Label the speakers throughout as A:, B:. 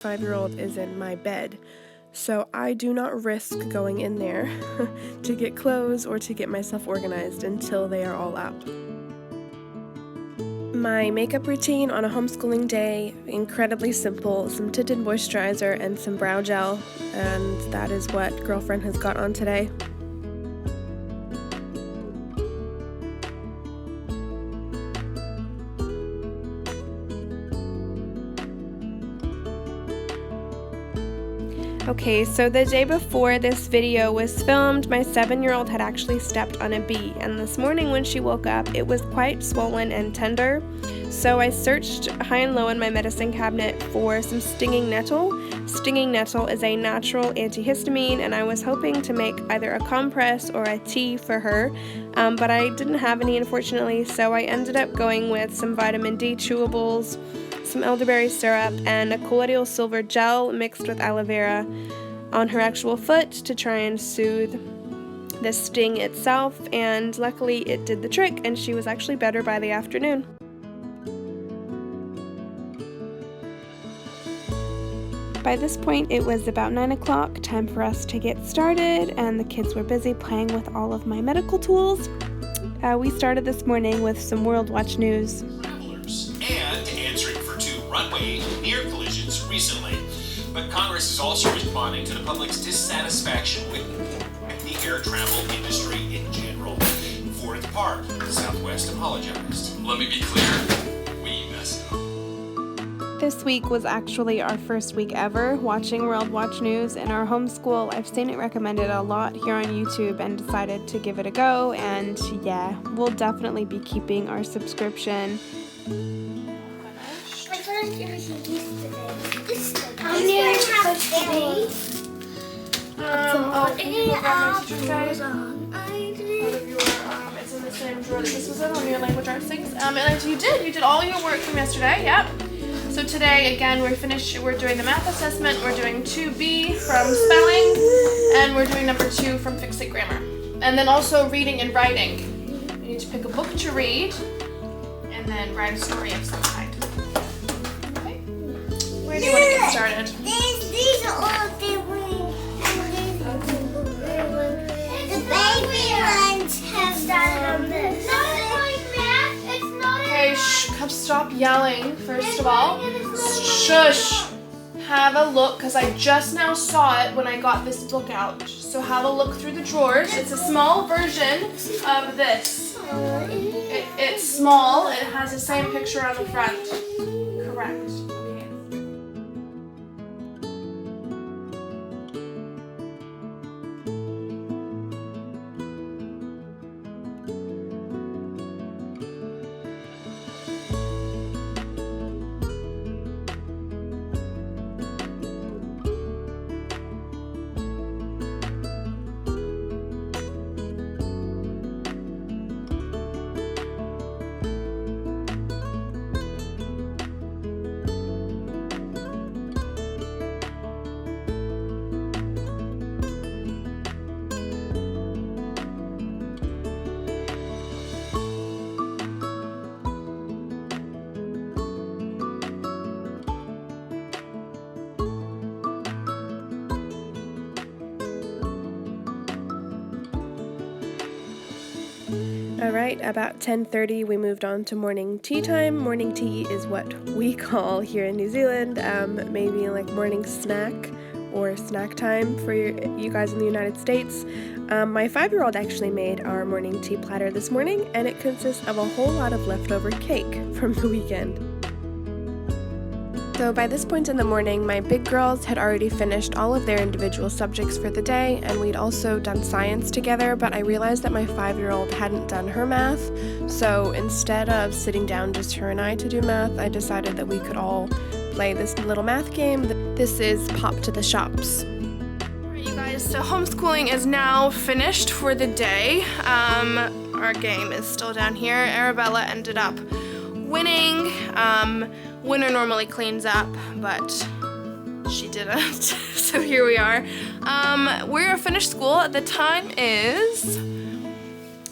A: 5-year-old is in my bed, so I do not risk going in there to get clothes or to get myself organized until they are all up. My makeup routine on a homeschooling day, incredibly simple, some tinted moisturizer and some brow gel, and that is what girlfriend has got on today. Okay, so the day before this video was filmed, my 7-year-old had actually stepped on a bee, and this morning when she woke up, it was quite swollen and tender. So I searched high and low in my medicine cabinet for some stinging nettle. Stinging nettle is a natural antihistamine, and I was hoping to make either a compress or a tea for her, but I didn't have any, unfortunately, so I ended up going with some vitamin D chewables, some elderberry syrup, and a colloidal silver gel mixed with aloe vera on her actual foot to try and soothe the sting itself, and luckily it did the trick and she was actually better by the afternoon. By this point it was about 9 o'clock, time for us to get started, and the kids were busy playing with all of my medical tools. We started this morning with some World Watch News.
B: And answering for 2 runway near collisions recently. But Congress is also responding to the public's dissatisfaction with the air travel industry in general. For its part, Southwest apologized. Let me be clear, we messed up.
A: This week was actually our first week ever watching World Watch News in our homeschool. I've seen it recommended a lot here on YouTube and decided to give it a go, and yeah, we'll definitely be keeping our subscription. It's in the same drawer that this was in on your language arts things. And you did all your work from yesterday, yep. So today, again, we're doing the math assessment, we're doing 2B from spelling, and we're doing number 2 from Fix It Grammar. And then also reading and writing. You need to pick a book to read, and then write a story of some kind. Okay? Where do you want to get started?
C: These are all the baby ones have started on this.
A: Okay, stop yelling, first of all. Shush! Have a look, because I just now saw it when I got this book out. So have a look through the drawers. It's a small version of this. It's small, it has the same picture on the front. Correct. Okay. Alright, about 10:30 we moved on to morning tea time. Morning tea is what we call here in New Zealand, maybe like morning snack or snack time for you guys in the United States. My 5-year-old actually made our morning tea platter this morning, and it consists of a whole lot of leftover cake from the weekend. So by this point in the morning, my big girls had already finished all of their individual subjects for the day, and we'd also done science together, but I realized that my 5-year-old hadn't done her math, so instead of sitting down just her and I to do math, I decided that we could all play this little math game. This is Pop to the Shops. Alright, you guys, so homeschooling is now finished for the day. Our game is still down here. Arabella ended up winning. Winner normally cleans up, but she didn't, so here we are. We're finished school. The time is,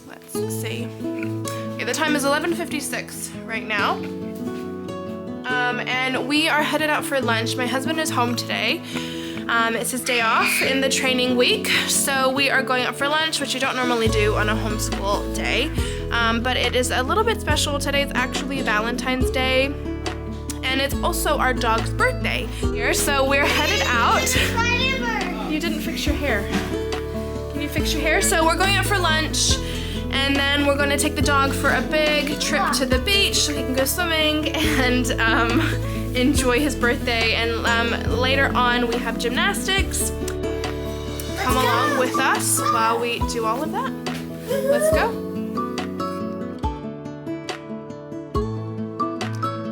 A: let's see. Okay, the time is 11:56 right now. And we are headed out for lunch. My husband is home today. It's his day off in the training week, so we are going out for lunch, which you don't normally do on a homeschool day. But it is a little bit special. Today is actually Valentine's Day, and it's also our dog's birthday here, so we're headed out. You didn't fix your hair. Can you fix your hair? So we're going out for lunch, and then we're going to take the dog for a big trip to the beach so he can go swimming and enjoy his birthday. And later on we have gymnastics. Come along with us while we do all of that. Let's go.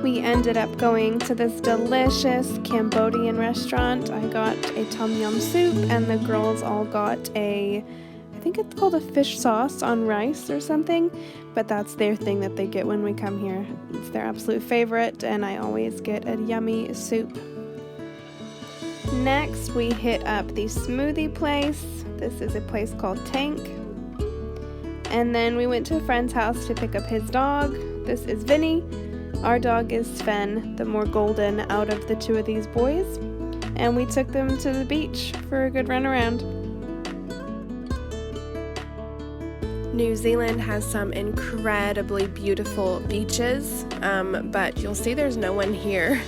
A: We ended up going to this delicious Cambodian restaurant. I got a tom yum soup and the girls all got I think it's called a fish sauce on rice or something, but that's their thing that they get when we come here. It's their absolute favorite, and I always get a yummy soup. Next, we hit up the smoothie place. This is a place called Tank. And then we went to a friend's house to pick up his dog. This is Vinny. Our dog is Sven, the more golden out of the two of these boys. And we took them to the beach for a good run around. New Zealand has some incredibly beautiful beaches, but you'll see there's no one here.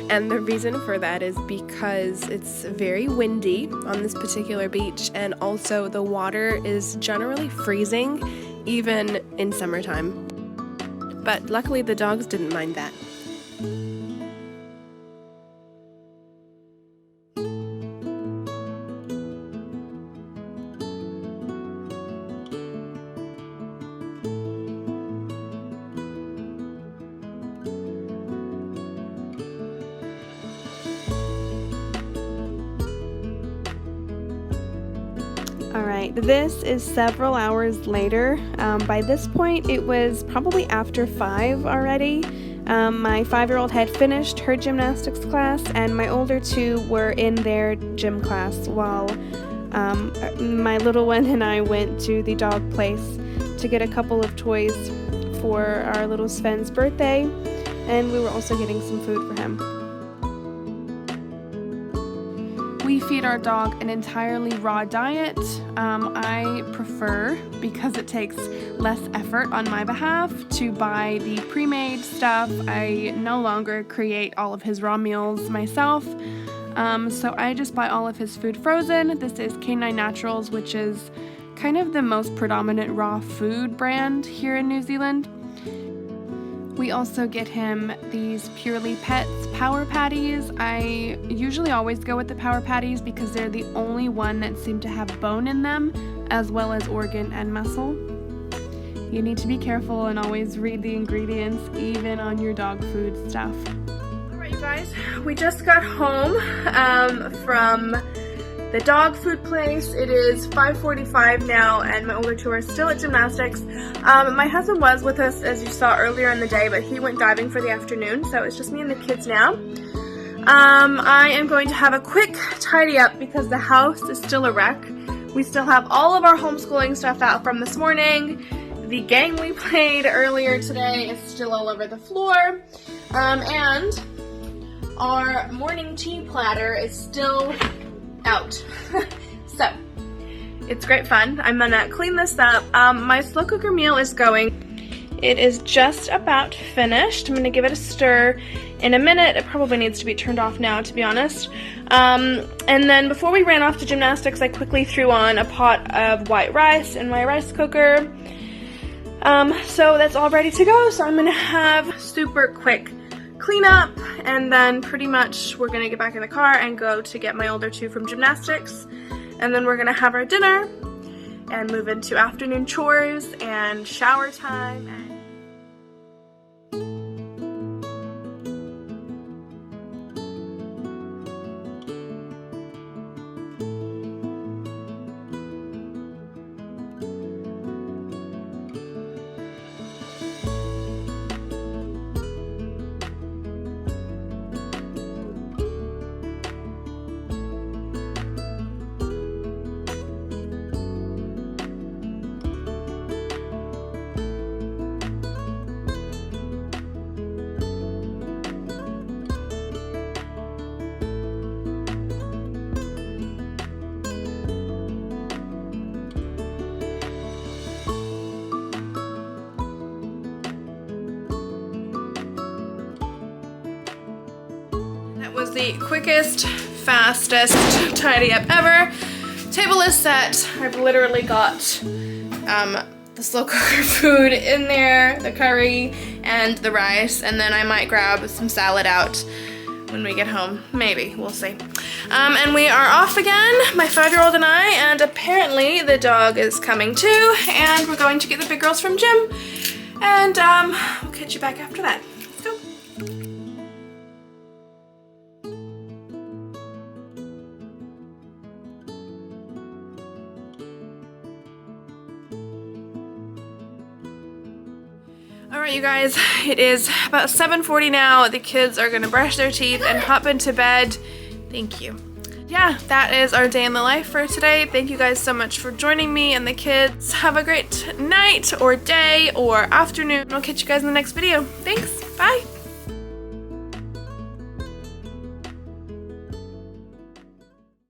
A: And the reason for that is because it's very windy on this particular beach, and also the water is generally freezing, even in summertime. But luckily the dogs didn't mind that. Alright, this is several hours later. By this point, it was probably after 5 already. My 5-year-old had finished her gymnastics class, and my older two were in their gym class while my little one and I went to the dog place to get a couple of toys for our little Sven's birthday, and we were also getting some food for him. We feed our dog an entirely raw diet. I prefer, because it takes less effort on my behalf, to buy the pre-made stuff. I no longer create all of his raw meals myself, so I just buy all of his food frozen. This is K9 Naturals, which is kind of the most predominant raw food brand here in New Zealand. We also get him these Purely Pets Power Patties. I usually always go with the Power Patties because they're the only one that seem to have bone in them, as well as organ and muscle. You need to be careful and always read the ingredients, even on your dog food stuff. Alright you guys, we just got home from the dog food place. It is 5:45 now, and my older two are still at gymnastics. My husband was with us, as you saw earlier in the day, but he went diving for the afternoon, so it's just me and the kids now. I am going to have a quick tidy up because the house is still a wreck. We still have all of our homeschooling stuff out from this morning. The game we played earlier today is still all over the floor. And our morning tea platter is still out. So it's great fun. I'm gonna clean this up. My slow cooker meal is going. It is just about finished. I'm gonna give it a stir in a minute. It probably needs to be turned off now, to be honest. And then before we ran off to gymnastics, I quickly threw on a pot of white rice in my rice cooker. So that's all ready to go. So I'm gonna have super quick cleanup, and then pretty much we're gonna get back in the car and go to get my older two from gymnastics, and then we're gonna have our dinner and move into afternoon chores and shower time. was the quickest, fastest tidy up ever. Table is set. I've literally got the slow cooker food in there, the curry and the rice, and then I might grab some salad out when we get home. Maybe, we'll see. And we are off again, my 5-year-old and I, and apparently the dog is coming too, and we're going to get the big girls from gym, and we'll catch you back after that. Let's go. Alright you guys, it is about 7:40 now. The kids are gonna brush their teeth and hop into bed. Thank you. Yeah, that is our day in the life for today. Thank you guys so much for joining me and the kids. Have a great night or day or afternoon. I'll catch you guys in the next video. Thanks, bye!